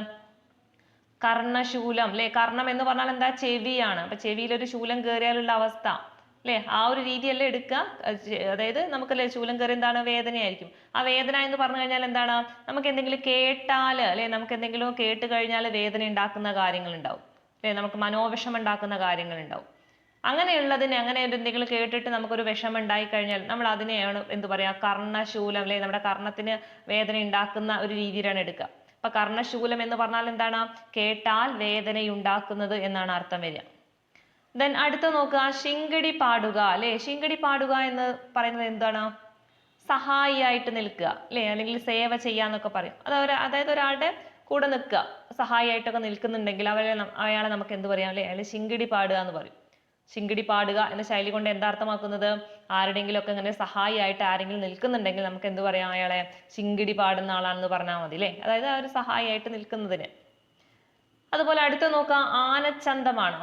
കർണശൂലം അല്ലെ. കർണം എന്ന് പറഞ്ഞാൽ എന്താ? ചെവിയാണ്. അപ്പൊ ചെവിയിൽ ഒരു ശൂലം കയറിയാലുള്ള അവസ്ഥ അല്ലേ? ആ ഒരു രീതിയല്ലേ എടുക്കുക. അതായത് നമുക്കല്ലേ ശൂലം കയറി എന്താണ് വേദനയായിരിക്കും. ആ വേദന എന്ന് പറഞ്ഞു കഴിഞ്ഞാൽ എന്താണ്, നമുക്ക് എന്തെങ്കിലും കേട്ടാൽ അല്ലെ, നമുക്ക് എന്തെങ്കിലും കേട്ട് കഴിഞ്ഞാൽ വേദന ഉണ്ടാക്കുന്ന കാര്യങ്ങൾ ഉണ്ടാവും അല്ലെ, നമുക്ക് മനോവിഷമം ഉണ്ടാക്കുന്ന കാര്യങ്ങൾ ഉണ്ടാവും. അങ്ങനെയുള്ളതിനെ, അങ്ങനെ എന്തെങ്കിലും കേട്ടിട്ട് നമുക്കൊരു വിഷമം ഉണ്ടായി കഴിഞ്ഞാൽ നമ്മൾ അതിനെയാണ് എന്ത് പറയാ, കർണശൂലം അല്ലെ, നമ്മുടെ കർണത്തിന് വേദന ഉണ്ടാക്കുന്ന ഒരു രീതിയിലാണ് എടുക്കുക. അപ്പൊ കർണശൂലം എന്ന് പറഞ്ഞാൽ എന്താണ്, കേട്ടാൽ വേദനയുണ്ടാക്കുന്നത് എന്നാണ് അർത്ഥം വരിക. ദെൻ അടുത്ത നോക്കുക, ശിങ്കടി പാടുക അല്ലെ. ശിങ്കടി പാടുക എന്ന് പറയുന്നത് എന്താണ്, സഹായിയായിട്ട് നിൽക്കുക അല്ലെ, അല്ലെങ്കിൽ സേവ ചെയ്യാന്നൊക്കെ പറയും. അതായത് ഒരാളുടെ കൂടെ നിൽക്കുക, സഹായിയായിട്ടൊക്കെ നിൽക്കുന്നുണ്ടെങ്കിൽ അയാളെ നമുക്ക് എന്ത് പറയാം അല്ലെ, അയാൾ ശിങ്കടി പാടുക എന്ന് പറയും. ശിങ്കടി പാടുക എന്ന ശൈലി കൊണ്ട് എന്താ അർത്ഥമാക്കുന്നത്, ആരുടെങ്കിലും ഒക്കെ ഇങ്ങനെ സഹായിയായിട്ട് ആരെങ്കിലും നിൽക്കുന്നുണ്ടെങ്കിൽ നമുക്ക് എന്ത് പറയാം, അയാളെ ശിങ്കടി പാടുന്ന ആളാണെന്ന് പറഞ്ഞാൽ മതി അല്ലെ. അതായത് ആ ഒരു സഹായിയായിട്ട് നിൽക്കുന്നതിന്. അതുപോലെ അടുത്ത നോക്കാം, ആനച്ചന്തമാണ്.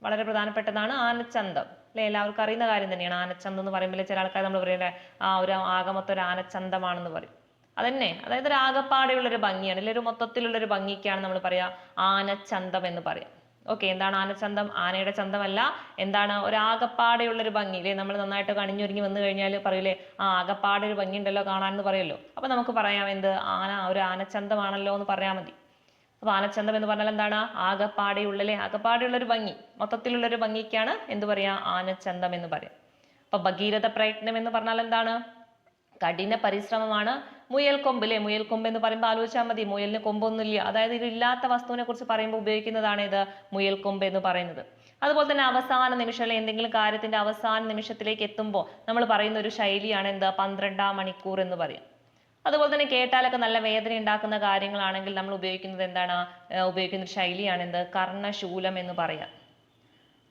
വളരെ പ്രധാനപ്പെട്ടതാണ് ആനച്ചന്തം അല്ലെ, എല്ലാവർക്കും അറിയുന്ന കാര്യം തന്നെയാണ്. ആനച്ചന്തം എന്ന് പറയുമ്പോൾ ചില ആൾക്കാർ നമ്മൾ പറയല്ലേ, ആ ഒരു ആകെ മൊത്തം ഒരു ആനച്ചന്തമാണെന്ന് പറയും. അതന്നെ, അതായത് ഒരു ആകപ്പാടെയുള്ളൊരു ഭംഗിയാണ് അല്ലെ, ഒരു മൊത്തത്തിലുള്ളൊരു ഭംഗിക്കാണ് നമ്മൾ പറയാ ആനച്ചന്തം എന്ന് പറയാം. ഓക്കെ, എന്താണ് ആനച്ചന്തം? ആനയുടെ ചന്തമല്ല, എന്താണ്, ഒരു ആകപ്പാടെയുള്ളൊരു ഭംഗി അല്ലെ. നമ്മൾ നന്നായിട്ട് അണിഞ്ഞൊരുങ്ങി വന്നു കഴിഞ്ഞാൽ പറയൂലേ, ആ ആകപ്പാടെ ഒരു ഭംഗി ഉണ്ടല്ലോ കാണാൻ എന്ന് പറയുമല്ലോ. അപ്പൊ നമുക്ക് പറയാം എന്ത്, ഒരു ആനച്ചന്തമാണല്ലോ എന്ന് പറയാൻ മതി. അപ്പൊ ആനച്ചന്തം എന്ന് പറഞ്ഞാൽ എന്താണ്, ആകപ്പാടെയുള്ളല്ലേ, ആകപ്പാടെയുള്ളൊരു ഭംഗി, മൊത്തത്തിലുള്ളൊരു ഭംഗിക്കാണ് എന്ത് പറയാ, ആനച്ചന്തം എന്ന് പറയാം. അപ്പൊ ഭഗീരഥ പ്രയത്നം എന്ന് പറഞ്ഞാൽ എന്താണ്, കഠിന പരിശ്രമമാണ്. മുയൽക്കൊമ്പ് അല്ലെ, മുയൽക്കൊമ്പ് എന്ന് പറയുമ്പോൾ ആലോചിച്ചാൽ മതി, മുയലിന് കൊമ്പൊന്നുമില്ല. അതായത് ഇതില്ലാത്ത വസ്തുവിനെ കുറിച്ച് പറയുമ്പോൾ ഉപയോഗിക്കുന്നതാണ് ഇത് മുയൽക്കൊമ്പ് എന്ന് പറയുന്നത്. അതുപോലെ തന്നെ അവസാന നിമിഷം അല്ലെ, എന്തെങ്കിലും കാര്യത്തിന്റെ അവസാന നിമിഷത്തിലേക്ക് എത്തുമ്പോൾ നമ്മൾ പറയുന്ന ഒരു ശൈലിയാണ് എന്ത്, 12-ാം മണിക്കൂർ എന്ന് പറയും. അതുപോലെ തന്നെ കേട്ടാലൊക്കെ നല്ല വേദന ഉണ്ടാക്കുന്ന കാര്യങ്ങളാണെങ്കിൽ നമ്മൾ ഉപയോഗിക്കുന്നത് എന്താണ്, ഉപയോഗിക്കുന്ന ഒരു ശൈലിയാണ് എന്ത്, കർണശൂലം എന്ന് പറയാം.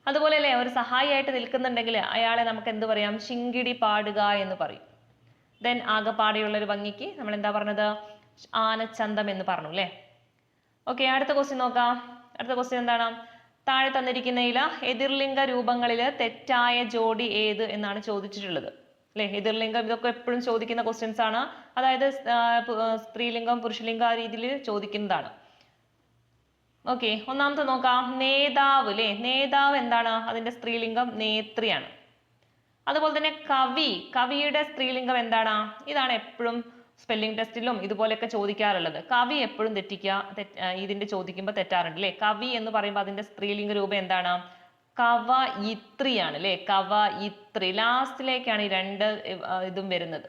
അതുപോലെ അല്ലേ, ഒരു സഹായിയായിട്ട് നിൽക്കുന്നുണ്ടെങ്കിൽ അയാളെ നമുക്ക് എന്ത് പറയാം, ശിങ്കിടി പാടുക എന്ന് പറയും. ദെൻ ആകെപ്പാടെയുള്ള ഒരു ഭംഗിക്ക് നമ്മൾ എന്താ പറഞ്ഞത്, ആനച്ചന്തം എന്ന് പറഞ്ഞു അല്ലേ. ഓക്കെ, അടുത്ത ക്വസ്റ്റ്യൻ നോക്കാം. അടുത്ത ക്വസ്റ്റ്യൻ എന്താണ്, താഴെ തന്നിരിക്കുന്നതിൽ എതിർലിംഗ രൂപങ്ങളിൽ തെറ്റായ ജോഡി ഏത് എന്നാണ് ചോദിച്ചിട്ടുള്ളത് അല്ലെ. എതിർലിംഗം, ഇതൊക്കെ എപ്പോഴും ചോദിക്കുന്ന ക്വസ്റ്റ്യൻസ് ആണ്. അതായത് സ്ത്രീലിംഗം പുരുഷലിംഗം ആ രീതിയിൽ ചോദിക്കുന്നതാണ്. ഓക്കെ, ഒന്നാമത്തെ നോക്കാം, നേതാവ് അല്ലെ. നേതാവ് എന്താണ്, അതിന്റെ സ്ത്രീലിംഗം നേത്രിയാണ്. അതുപോലെ തന്നെ കവി, കവിയുടെ സ്ത്രീലിംഗം എന്താണ്, ഇതാണ് എപ്പോഴും സ്പെല്ലിംഗ് ടെസ്റ്റിലും ഇതുപോലെയൊക്കെ ചോദിക്കാറുള്ളത്. കവി എപ്പോഴും ഇതിന്റെ ചോദിക്കുമ്പോൾ തെറ്റാറുണ്ട് അല്ലെ. കവി എന്ന് പറയുമ്പോൾ അതിന്റെ സ്ത്രീലിംഗ രൂപം എന്താണ്, കവയിത്രിയാണ് അല്ലെ. കവയിത്രി, ലാസ്റ്റിലേക്കാണ് ഈ രണ്ട് ഇതും വരുന്നത്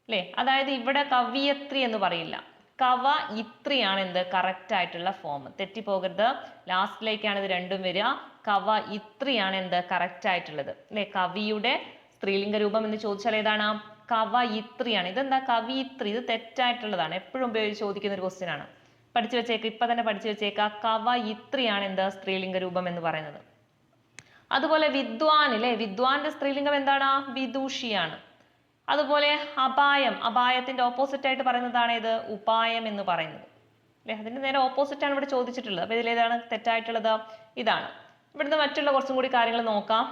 അല്ലെ. അതായത് ഇവിടെ കവിയത്രി എന്ന് പറയില്ല, കവയിത്രിയാണ് എന്ത് കറക്റ്റ് ആയിട്ടുള്ള ഫോം. തെറ്റിപ്പോകരുത്, ലാസ്റ്റിലേക്കാണ് ഇത് രണ്ടും വരിക. കവയിത്രിയാണ് എന്ത് കറക്റ്റ് ആയിട്ടുള്ളത് അല്ലെ. കവിയുടെ സ്ത്രീലിംഗ രൂപം എന്ന് ചോദിച്ചാൽ ഏതാണ്, കവയിത്രിയാണ്. ഇതെന്താ കവിയിത്രി, ഇത് തെറ്റായിട്ടുള്ളതാണ്, എപ്പോഴും ചോദിക്കുന്ന ഒരു ക്വസ്റ്റ്യൻ ആണ്. പഠിച്ചു വെച്ചേക്ക്, ഇപ്പൊ തന്നെ പഠിച്ചു വെച്ചേക്ക, കവയിത്രിയാണ് എന്ത് സ്ത്രീലിംഗ രൂപം എന്ന് പറയുന്നത്. അതുപോലെ വിദ്വാൻ അല്ലെ, വിദ്വാന്റെ സ്ത്രീലിംഗം എന്താണ്, വിദൂഷിയാണ്. അതുപോലെ അപായം, അപായത്തിന്റെ ഓപ്പോസിറ്റ് ആയിട്ട് പറയുന്നതാണ് ഇത് ഉപായം എന്ന് പറയുന്നത് അല്ലെ. അതിന്റെ നേരെ ഓപ്പോസിറ്റ് ആണ് ഇവിടെ ചോദിച്ചിട്ടുള്ളത്. അപ്പൊ ഇതിലേതാണ് തെറ്റായിട്ടുള്ളത്, ഇതാണ്. ഇവിടുന്ന് മറ്റുള്ള കുറച്ചും കൂടി കാര്യങ്ങൾ നോക്കാം.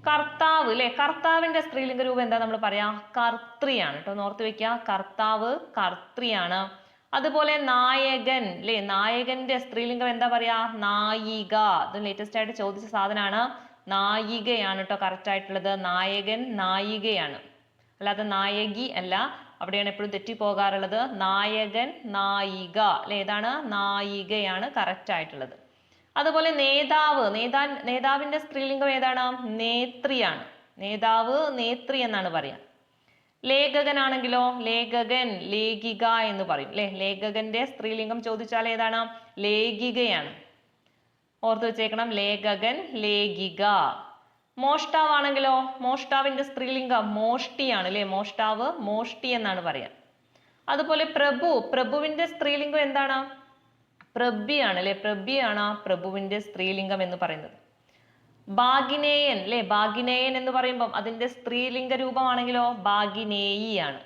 കർത്താവ് അല്ലെ, കർത്താവിന്റെ സ്ത്രീലിംഗ രൂപം എന്താ നമ്മൾ പറയാ, കർത്രിയാണ് കേട്ടോ, ഓർത്ത് വെക്കുക, കർത്താവ് കർത്രിയാണ്. അതുപോലെ നായകൻ അല്ലെ, നായകന്റെ സ്ത്രീലിംഗം എന്താ പറയാ, നായിക. ഇത് ലേറ്റസ്റ്റ് ആയിട്ട് ചോദിച്ച സാധനമാണ്, നായികയാണ് കേട്ടോ കറക്റ്റ് ആയിട്ടുള്ളത്. നായകൻ നായികയാണ്, അല്ലാതെ നായകി അല്ല. അവിടെയാണ് എപ്പോഴും തെറ്റിപ്പോകാറുള്ളത്. നായകൻ നായിക അല്ലെ, ഏതാണ്, നായികയാണ് കറക്റ്റ് ആയിട്ടുള്ളത്. അതുപോലെ നേതാവ്, നേതാവിന്റെ സ്ത്രീലിംഗം ഏതാണ്, നേത്രിയാണ്. നേതാവ് നേത്രി എന്നാണ് പറയാ. ലേഖകനാണെങ്കിലോ, ലേഖകൻ ലേഖിക എന്ന് പറയും അല്ലെ. ലേഖകന്റെ സ്ത്രീലിംഗം ചോദിച്ചാൽ ഏതാണ്, ലേഖികയാണ്. ഓർത്ത് വെച്ചേക്കണം, ലേഖകൻ ലേഖിക. മോഷ്ടാവാണെങ്കിലോ, മോഷ്ടാവിന്റെ സ്ത്രീലിംഗം മോഷ്ടിയാണ് അല്ലെ. മോഷ്ടാവ് മോഷ്ടി എന്നാണ് പറയാ. അതുപോലെ പ്രഭു, പ്രഭുവിന്റെ സ്ത്രീലിംഗം എന്താണ്, പ്രഭ്യാണ് അല്ലെ. പ്രഭ്യാണ് പ്രഭുവിന്റെ സ്ത്രീലിംഗം എന്ന് പറയുന്നത്. ഭാഗിനേയൻ അല്ലെ, ഭാഗിനേയൻ എന്ന് പറയുമ്പോൾ അതിന്റെ സ്ത്രീലിംഗ രൂപമാണെങ്കിലോ ഭാഗിനേയിയാണ്.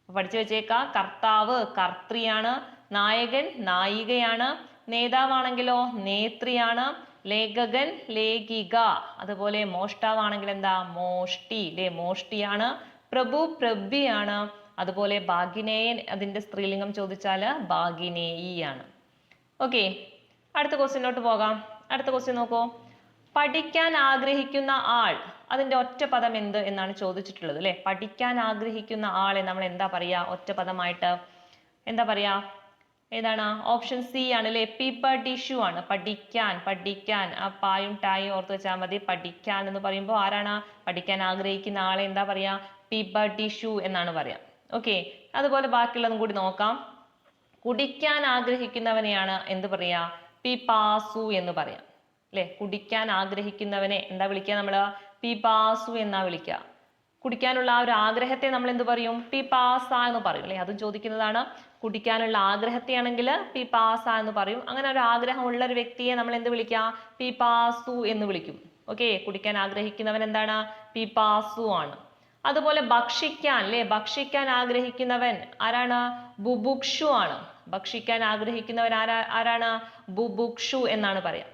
പഠിച്ചു വെച്ചേക്ക, കർത്താവ് കർത്രിയാണ്, നായകൻ നായികയാണ്, നേതാവാണെങ്കിലോ നേത്രിയാണ്, ലേഖകൻ ലേഖിക. അതുപോലെ മോഷ്ടാവാണെങ്കിൽ എന്താ, മോഷ്ടി അല്ലെ, മോഷ്ടിയാണ്. പ്രഭു പ്രഭ്യാണ്. അതുപോലെ ഭാഗിനേയൻ, അതിന്റെ സ്ത്രീലിംഗം ചോദിച്ചാല് ഭാഗിനേയിയാണ്. ഓക്കെ, അടുത്ത ക്വസ്റ്റ്യനിലോട്ട് പോകാം. അടുത്ത ക്വസ്റ്റ്യൻ നോക്കൂ, പഠിക്കാൻ ആഗ്രഹിക്കുന്ന ആൾ അതിന്റെ ഒറ്റ പദം എന്ത് എന്നാണ് ചോദിച്ചിട്ടുള്ളത് അല്ലെ. പഠിക്കാൻ ആഗ്രഹിക്കുന്ന ആളെ നമ്മൾ എന്താ പറയാ ഒറ്റ പദമായിട്ട്? എന്താ പറയാ? ഏതാണ്? ഓപ്ഷൻ സി ആണ് അല്ലെ. പിപഠിഷു ആണ്. പഠിക്കാൻ, പഠിക്കാൻ. ആ പായും ടായും ഓർത്ത് വെച്ചാൽ മതി. പഠിക്കാൻ എന്ന് പറയുമ്പോൾ ആരാണ്? പഠിക്കാൻ ആഗ്രഹിക്കുന്ന ആളെ എന്താ പറയാ? പിപഠിഷു എന്നാണ് പറയാ. ഓക്കെ, അതുപോലെ ബാക്കിയുള്ളതും കൂടി നോക്കാം. കുടിക്കാൻ ആഗ്രഹിക്കുന്നവനെയാണ് എന്ത് പറയാ? പിപാസു എന്ന് പറയാം അല്ലെ. കുടിക്കാൻ ആഗ്രഹിക്കുന്നവനെ എന്താ വിളിക്കുക നമ്മള്? പിപാസു എന്നാ വിളിക്കുക. കുടിക്കാനുള്ള ആ ഒരു ആഗ്രഹത്തെ നമ്മൾ എന്ത് പറയും? പിപാസ എന്ന് പറയും അല്ലെ. അതും ചോദിക്കുന്നതാണ്. കുടിക്കാനുള്ള ആഗ്രഹത്തെ ആണെങ്കിൽ പിപാസ എന്ന് പറയും. അങ്ങനെ ഒരു ആഗ്രഹമുള്ള ഒരു വ്യക്തിയെ നമ്മൾ എന്ത് വിളിക്കാം? പിപാസു എന്ന് വിളിക്കും. ഓക്കെ, കുടിക്കാൻ ആഗ്രഹിക്കുന്നവൻ എന്താണ്? പിപാസു ആണ്. അതുപോലെ ഭക്ഷിക്കാൻ അല്ലെ. ഭക്ഷിക്കാൻ ആഗ്രഹിക്കുന്നവൻ ആരാണ്? ബുഭുക്ഷു ആണ്. ഭക്ഷിക്കാൻ ആഗ്രഹിക്കുന്നവൻ ആരാണ്? ബുഭുക്ഷു എന്നാണ് പറയാം.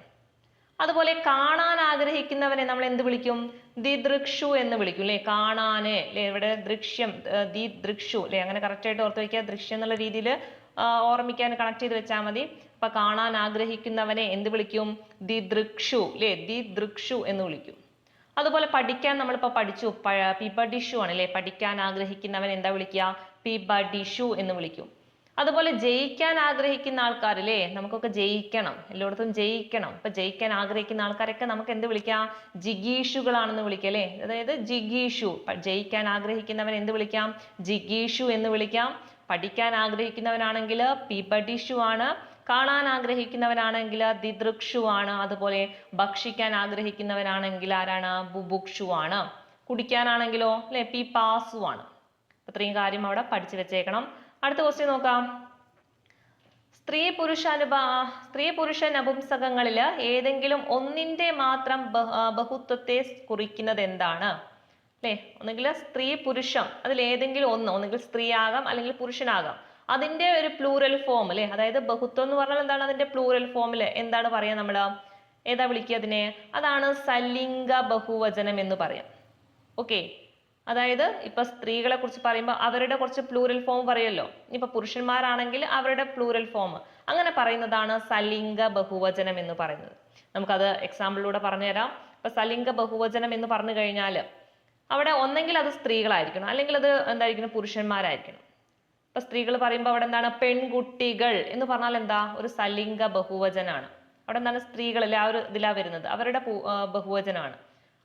അതുപോലെ കാണാൻ ആഗ്രഹിക്കുന്നവനെ നമ്മൾ എന്ത് വിളിക്കും? ദിദൃക്ഷു എന്ന് വിളിക്കും അല്ലെ. കാണാന് അല്ലെ. ഇവിടെ ദൃശ്യം, ദിദൃക്ഷു അല്ലെ. അങ്ങനെ കറക്റ്റ് ആയിട്ട് ഓർത്ത് വയ്ക്കുക. ദൃശ്യം എന്നുള്ള രീതിയിൽ ഓർമ്മിക്കാൻ കണക്ട് ചെയ്ത് വെച്ചാൽ മതി. അപ്പൊ കാണാൻ ആഗ്രഹിക്കുന്നവനെ എന്ത് വിളിക്കും? ദിദൃക്ഷു അല്ലെ. ദിദൃക്ഷു എന്ന് വിളിക്കും. അതുപോലെ പഠിക്കാൻ നമ്മളിപ്പോ പഠിച്ചു, പിപഠിഷു ആണ് അല്ലെ. പഠിക്കാൻ ആഗ്രഹിക്കുന്നവൻ എന്താ വിളിക്കുക? പിപഠിഷു എന്ന് വിളിക്കും. അതുപോലെ ജയിക്കാൻ ആഗ്രഹിക്കുന്ന ആൾക്കാരില്ലേ, നമുക്കൊക്കെ ജയിക്കണം, എല്ലായിടത്തും ജയിക്കണം. ഇപ്പൊ ജയിക്കാൻ ആഗ്രഹിക്കുന്ന ആൾക്കാരൊക്കെ നമുക്ക് എന്ത് വിളിക്കാം? ജിഗീഷുകളാണെന്ന് വിളിക്കാം അല്ലെ. അതായത് ജിഗീഷു, ജയിക്കാൻ ആഗ്രഹിക്കുന്നവൻ എന്ത് വിളിക്കാം? ജിഗീഷു എന്ന് വിളിക്കാം. പഠിക്കാൻ ആഗ്രഹിക്കുന്നവനാണെങ്കിൽ പിപഠിഷു ആണ്. കാണാൻ ആഗ്രഹിക്കുന്നവനാണെങ്കിൽ ദിദൃക്ഷു ആണ്. അതുപോലെ ഭക്ഷിക്കാൻ ആഗ്രഹിക്കുന്നവനാണെങ്കിൽ ആരാണ്? ബുഭുക്ഷു ആണ്. കുടിക്കാനാണെങ്കിലോ അല്ലെ പിപാസു ആണ്. ഇത്രയും കാര്യം അവിടെ പഠിച്ചു വെച്ചേക്കണം. അടുത്ത ക്വസ്റ്റ്യൻ നോക്കാം. സ്ത്രീ പുരുഷ നപുംസകങ്ങളിൽ ഏതെങ്കിലും ഒന്നിന്റെ മാത്രം ബഹുത്വത്തെ കുറിക്കുന്നത് എന്താണ്? അല്ലെ, ഒന്നെങ്കിൽ സ്ത്രീ പുരുഷം, അതിൽ ഏതെങ്കിലും ഒന്ന്, ഒന്നെങ്കിൽ സ്ത്രീ ആകാം അല്ലെങ്കിൽ പുരുഷനാകാം. അതിന്റെ ഒരു പ്ലൂറൽ ഫോം അല്ലെ, അതായത് ബഹുത്വം എന്ന് പറഞ്ഞാൽ എന്താണ്? അതിന്റെ പ്ലൂറൽ ഫോമില് എന്താണ് പറയാ നമ്മള്? ഏതാ വിളിക്കുക അതിനെ? അതാണ് സലിംഗ ബഹുവചനം എന്ന് പറയാം. ഓക്കെ, അതായത് ഇപ്പൊ സ്ത്രീകളെ കുറിച്ച് പറയുമ്പോൾ അവരുടെ കുറച്ച് പ്ലൂറൽ ഫോം പറയുമല്ലോ. ഇപ്പൊ പുരുഷന്മാരാണെങ്കിൽ അവരുടെ പ്ലൂറൽ ഫോം, അങ്ങനെ പറയുന്നതാണ് സലിംഗ ബഹുവചനം എന്ന് പറയുന്നത്. നമുക്കത് എക്സാമ്പിളിലൂടെ പറഞ്ഞുതരാം. ഇപ്പൊ സലിംഗ ബഹുവചനം എന്ന് പറഞ്ഞു കഴിഞ്ഞാൽ അവിടെ ഒന്നെങ്കിൽ അത് സ്ത്രീകളായിരിക്കണം, അല്ലെങ്കിൽ അത് എന്തായിരിക്കണം? പുരുഷന്മാരായിരിക്കണം. ഇപ്പൊ സ്ത്രീകൾ പറയുമ്പോൾ അവിടെ എന്താണ്? പെൺകുട്ടികൾ എന്ന് പറഞ്ഞാൽ എന്താ? ഒരു സലിംഗ ബഹുവചനാണ്. അവിടെ എന്താണ്? സ്ത്രീകൾ അല്ലെ, ആ ഒരു ഇതിലാ വരുന്നത്, അവരുടെ ബഹുവചനാണ്.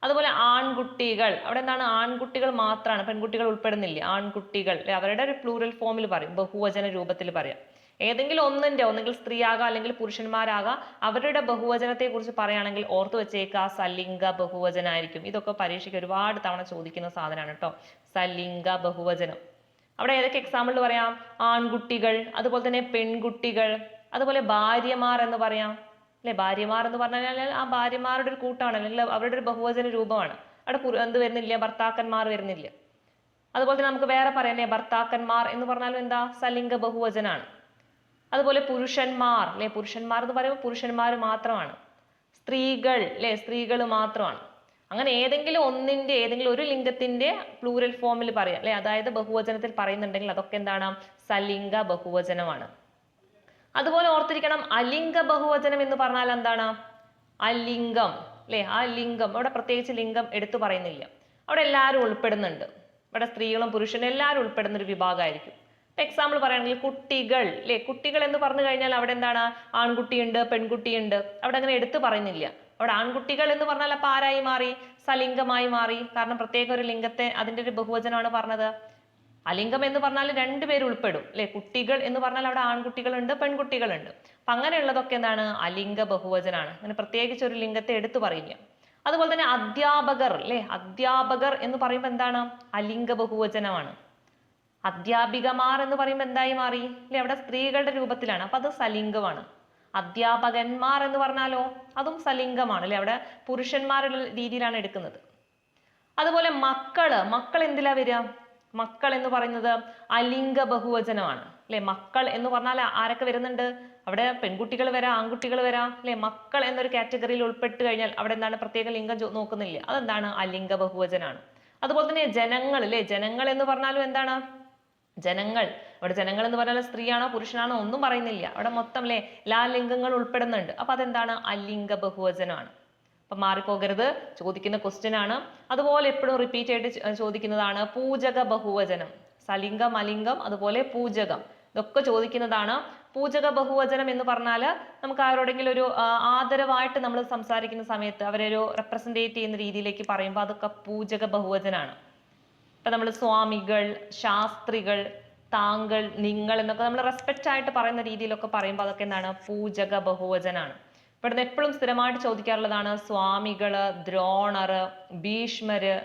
അതുപോലെ ആൺകുട്ടികൾ, അവിടെ എന്താണ്? ആൺകുട്ടികൾ മാത്രമാണ്, പെൺകുട്ടികൾ ഉൾപ്പെടുന്നില്ല. ആൺകുട്ടികൾ അല്ലെ, അവരുടെ ഒരു പ്ലൂറൽ ഫോമിൽ പറയും, ബഹുവചന രൂപത്തിൽ പറയാം. ഏതെങ്കിലും ഒന്നിന്റെ, ഒന്നെങ്കിൽ സ്ത്രീ ആകാം അല്ലെങ്കിൽ പുരുഷന്മാരാകാം, അവരുടെ ബഹുവചനത്തെ കുറിച്ച് പറയുകയാണെങ്കിൽ ഓർത്തു വെച്ചേക്കുക സലിംഗ ബഹുവചനായിരിക്കും. ഇതൊക്കെ പരീക്ഷയ്ക്ക് ഒരുപാട് തവണ ചോദിക്കുന്ന സാധനമാണ് കേട്ടോ, സലിംഗ ബഹുവചനം. അവിടെ ഏതൊക്കെ എക്സാമ്പിൾ പറയാം? ആൺകുട്ടികൾ, അതുപോലെ തന്നെ പെൺകുട്ടികൾ, അതുപോലെ ഭാര്യമാർ എന്ന് പറയാം അല്ലെ. ഭാര്യമാർ എന്ന് പറഞ്ഞാൽ ആ ഭാര്യമാരുടെ ഒരു കൂട്ടാണ്, അല്ലെങ്കിൽ അവരുടെ ഒരു ബഹുവചന രൂപമാണ്. അവിടെ എന്ത് വരുന്നില്ല? ഭർത്താക്കന്മാർ വരുന്നില്ല. അതുപോലെ തന്നെ നമുക്ക് വേറെ പറയാം അല്ലെ, ഭർത്താക്കന്മാർ എന്ന് പറഞ്ഞാലും എന്താ? സലിംഗ ബഹുവചനാണ്. അതുപോലെ പുരുഷന്മാർ അല്ലെ, പുരുഷന്മാർ എന്ന് പറയുമ്പോൾ പുരുഷന്മാർ മാത്രമാണ്. സ്ത്രീകൾ അല്ലെ, സ്ത്രീകൾ മാത്രമാണ്. അങ്ങനെ ഏതെങ്കിലും ഒന്നിന്റെ, ഏതെങ്കിലും ഒരു ലിംഗത്തിന്റെ പ്ലൂറൽ ഫോമിൽ പറയാം അല്ലെ, അതായത് ബഹുവചനത്തിൽ പറയുന്നുണ്ടെങ്കിൽ അതൊക്കെ എന്താണ്? സലിംഗ ബഹുവചനമാണ്. അതുപോലെ ഓർത്തിരിക്കണം, അലിംഗ ബഹുവചനം എന്ന് പറഞ്ഞാൽ എന്താണ്? അലിംഗം അല്ലെ, ആ ലിംഗം അവിടെ പ്രത്യേകിച്ച് ലിംഗം എടുത്തു പറയുന്നില്ല, അവിടെ എല്ലാവരും ഉൾപ്പെടുന്നുണ്ട്. ഇവിടെ സ്ത്രീകളും പുരുഷനും എല്ലാവരും ഉൾപ്പെടുന്ന ഒരു വിഭാഗമായിരിക്കും. എക്സാമ്പിൾ പറയുകയാണെങ്കിൽ കുട്ടികൾ അല്ലെ, കുട്ടികൾ എന്ന് പറഞ്ഞു കഴിഞ്ഞാൽ അവിടെ എന്താണ്? ആൺകുട്ടിയുണ്ട് പെൺകുട്ടിയുണ്ട്, അവിടെ അങ്ങനെ എടുത്തു പറയുന്നില്ല. അവിടെ ആൺകുട്ടികൾ എന്ന് പറഞ്ഞാൽ അപ്പൊ ആരായി മാറി? സലിംഗമായി മാറി. കാരണം പ്രത്യേക ഒരു ലിംഗത്തെ, അതിന്റെ ഒരു ബഹുവചനമാണ് പറഞ്ഞത്. അലിംഗം എന്ന് പറഞ്ഞാൽ രണ്ടുപേരും ഉൾപ്പെടും അല്ലെ. കുട്ടികൾ എന്ന് പറഞ്ഞാൽ അവിടെ ആൺകുട്ടികളുണ്ട് പെൺകുട്ടികളുണ്ട്. അപ്പൊ അങ്ങനെയുള്ളതൊക്കെ എന്താണ്? അലിംഗ ബഹുവചനാണ്. അങ്ങനെ പ്രത്യേകിച്ച് ഒരു ലിംഗത്തെ എടുത്തു പറയില്ല. അതുപോലെ തന്നെ അധ്യാപകർ അല്ലെ, അധ്യാപകർ എന്ന് പറയുമ്പോൾ എന്താണ്? അലിംഗ ബഹുവചനമാണ്. അധ്യാപികമാർ എന്ന് പറയുമ്പോൾ എന്തായി മാറി അല്ലെ, അവിടെ സ്ത്രീകളുടെ രൂപത്തിലാണ്, അപ്പൊ അത് സലിംഗമാണ്. അധ്യാപകന്മാർ എന്ന് പറഞ്ഞാലോ അതും സലിംഗമാണ് അല്ലെ, അവിടെ പുരുഷന്മാരുടെ രീതിയിലാണ് എടുക്കുന്നത്. അതുപോലെ മക്കൾ എന്തിലാ വരിക? മക്കൾ എന്ന് പറയുന്നത് അലിംഗ ബഹുവചനമാണ് അല്ലെ. മക്കൾ എന്ന് പറഞ്ഞാൽ ആരൊക്കെ വരുന്നുണ്ട്? അവിടെ പെൺകുട്ടികൾ വരാം, ആൺകുട്ടികൾ വരാം അല്ലെ. മക്കൾ എന്നൊരു കാറ്റഗറിയിൽ ഉൾപ്പെട്ട് കഴിഞ്ഞാൽ അവിടെ എന്താണ്? പ്രത്യേക ലിംഗം നോക്കുന്നില്ല, അതെന്താണ്? അലിംഗ ബഹുവചനാണ്. അതുപോലെ തന്നെ ജനങ്ങൾ അല്ലെ, ജനങ്ങൾ എന്ന് പറഞ്ഞാലും എന്താണ്? ജനങ്ങൾ, അവിടെ ജനങ്ങൾ എന്ന് പറഞ്ഞാൽ സ്ത്രീയാണോ പുരുഷനാണോ ഒന്നും പറയുന്നില്ല, അവിടെ മൊത്തം അല്ലെ എല്ലാ ലിംഗങ്ങളും ഉൾപ്പെടുന്നുണ്ട്, അപ്പൊ അതെന്താണ്? അലിംഗ ബഹുവചനമാണ്. അപ്പൊ മാറിപ്പോകരുത്, ചോദിക്കുന്ന ക്വസ്റ്റ്യൻ ആണ്. അതുപോലെ എപ്പോഴും റിപ്പീറ്റ് ആയിട്ട് ചോദിക്കുന്നതാണ് പൂജക ബഹുവചനം. സലിംഗം, അലിംഗം, അതുപോലെ പൂജകം, ഇതൊക്കെ ചോദിക്കുന്നതാണ്. പൂജക ബഹുവചനം എന്ന് പറഞ്ഞാൽ നമുക്ക് ആരോടെങ്കിലും ഒരു ആദരവായിട്ട് നമ്മൾ സംസാരിക്കുന്ന സമയത്ത് അവരെ ഒരു റെപ്രസെന്റേറ്റ് ചെയ്യുന്ന രീതിയിലേക്ക് പറയുമ്പോൾ അതൊക്കെ പൂജക ബഹുവചനാണ്. ഇപ്പൊ നമ്മൾ സ്വാമികൾ, ശാസ്ത്രികൾ, താങ്കൾ, നിങ്ങൾ എന്നൊക്കെ നമ്മൾ റെസ്പെക്റ്റ് ആയിട്ട് പറയുന്ന രീതിയിലൊക്കെ പറയുമ്പോൾ അതൊക്കെ എന്താണ്? പൂജക ബഹുവചനാണ്. ഇവിടുന്ന് എപ്പോഴും സ്ഥിരമായിട്ട് ചോദിക്കാറുള്ളതാണ് സ്വാമികള്, ദ്രോണര്, ഭീഷ്മര്,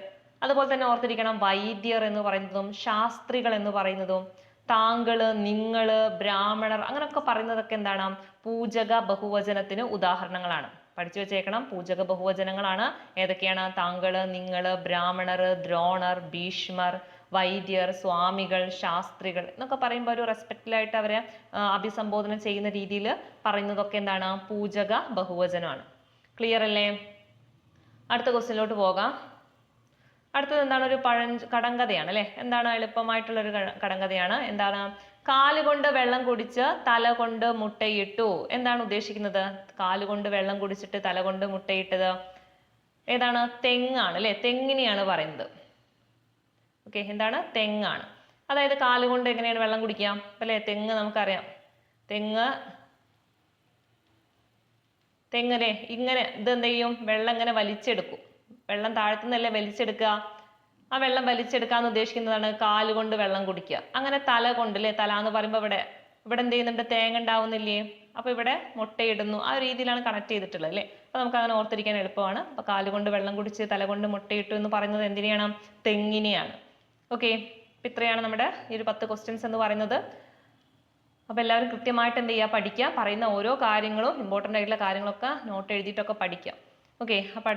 അതുപോലെ തന്നെ ഓർത്തിരിക്കണം വൈദ്യർ എന്ന് പറയുന്നതും ശാസ്ത്രികൾ എന്ന് പറയുന്നതും താങ്കള്, നിങ്ങള്, ബ്രാഹ്മണർ അങ്ങനെയൊക്കെ പറയുന്നതൊക്കെ എന്താണ്? പൂജക ബഹുവചനത്തിന് ഉദാഹരണങ്ങളാണ്. പഠിച്ചു വെച്ചേക്കണം, പൂജക ബഹുവചനങ്ങളാണ്. ഏതൊക്കെയാണ്? താങ്കള്, നിങ്ങള്, ബ്രാഹ്മണർ, ദ്രോണർ, ഭീഷ്മർ, വൈദ്യർ, സ്വാമികൾ, ശാസ്ത്രികൾ എന്നൊക്കെ പറയുമ്പോൾ ഒരു റെസ്പെക്റ്റിലായിട്ട് അവരെ അഭിസംബോധന ചെയ്യുന്ന രീതിയിൽ പറയുന്നതൊക്കെ എന്താണ്? പൂജക ബഹുവചനമാണ്. ക്ലിയർ അല്ലേ? അടുത്ത ക്വസ്റ്റ്യനിലോട്ട് പോകാം. അടുത്തത് എന്താണ്? ഒരു കടങ്കഥയാണ് അല്ലെ. എന്താണ്? എളുപ്പമായിട്ടുള്ള ഒരു കടങ്കഥയാണ്. എന്താണ്? കാലുകൊണ്ട് വെള്ളം കുടിച്ച് തല കൊണ്ട് മുട്ടയിട്ടു. എന്താണ് ഉദ്ദേശിക്കുന്നത്? കാലുകൊണ്ട് വെള്ളം കുടിച്ചിട്ട് തല കൊണ്ട് മുട്ടയിട്ടത് ഏതാണ്? തെങ്ങാണ് അല്ലെ. തെങ്ങിനെയാണ് പറയുന്നത്. ഓക്കെ, എന്താണ്? തെങ്ങാണ്. അതായത് കാലുകൊണ്ട് എങ്ങനെയാണ് വെള്ളം കുടിക്കാം അല്ലെ? തെങ്ങ് നമുക്കറിയാം. തെങ്ങനെ ഇങ്ങനെ ഇത് എന്ത് ചെയ്യും? വെള്ളം ഇങ്ങനെ വലിച്ചെടുക്കും. വെള്ളം താഴ്ത്തുന്നല്ലേ വലിച്ചെടുക്കുക. ആ വെള്ളം വലിച്ചെടുക്കാന്ന് ഉദ്ദേശിക്കുന്നതാണ് കാലുകൊണ്ട് വെള്ളം കുടിക്കുക. അങ്ങനെ തല കൊണ്ട് അല്ലെ, തല എന്ന് പറയുമ്പോൾ ഇവിടെ എന്ത് ചെയ്യുന്നുണ്ട്? തേങ്ങ ഉണ്ടാവുന്നില്ലേ? അപ്പൊ ഇവിടെ മുട്ടയിടുന്നു. ആ രീതിയിലാണ് കണക്ട് ചെയ്തിട്ടുള്ളത് അല്ലെ. അപ്പൊ നമുക്ക് അങ്ങനെ ഓർത്തിരിക്കാൻ എളുപ്പമാണ്. അപ്പൊ കാലുകൊണ്ട് വെള്ളം കുടിച്ച് തല കൊണ്ട് മുട്ടയിട്ടു എന്ന് പറയുന്നത് എന്തിനെയാണ്? തെങ്ങിനെയാണ്. ഓക്കെ, അപ്പൊ ഇത്രയാണ് നമ്മുടെ ഈ ഒരു 10 ക്വസ്റ്റ്യൻസ് എന്ന് പറയുന്നത്. അപ്പൊ എല്ലാവരും കൃത്യമായിട്ട് എന്ത് ചെയ്യുക? പഠിക്കുക. പറയുന്ന ഓരോ കാര്യങ്ങളും ഇമ്പോർട്ടൻ്റ് ആയിട്ടുള്ള കാര്യങ്ങളൊക്കെ നോട്ട് എഴുതിയിട്ടൊക്കെ പഠിക്കുക. ഓക്കെ, അപ്പൊ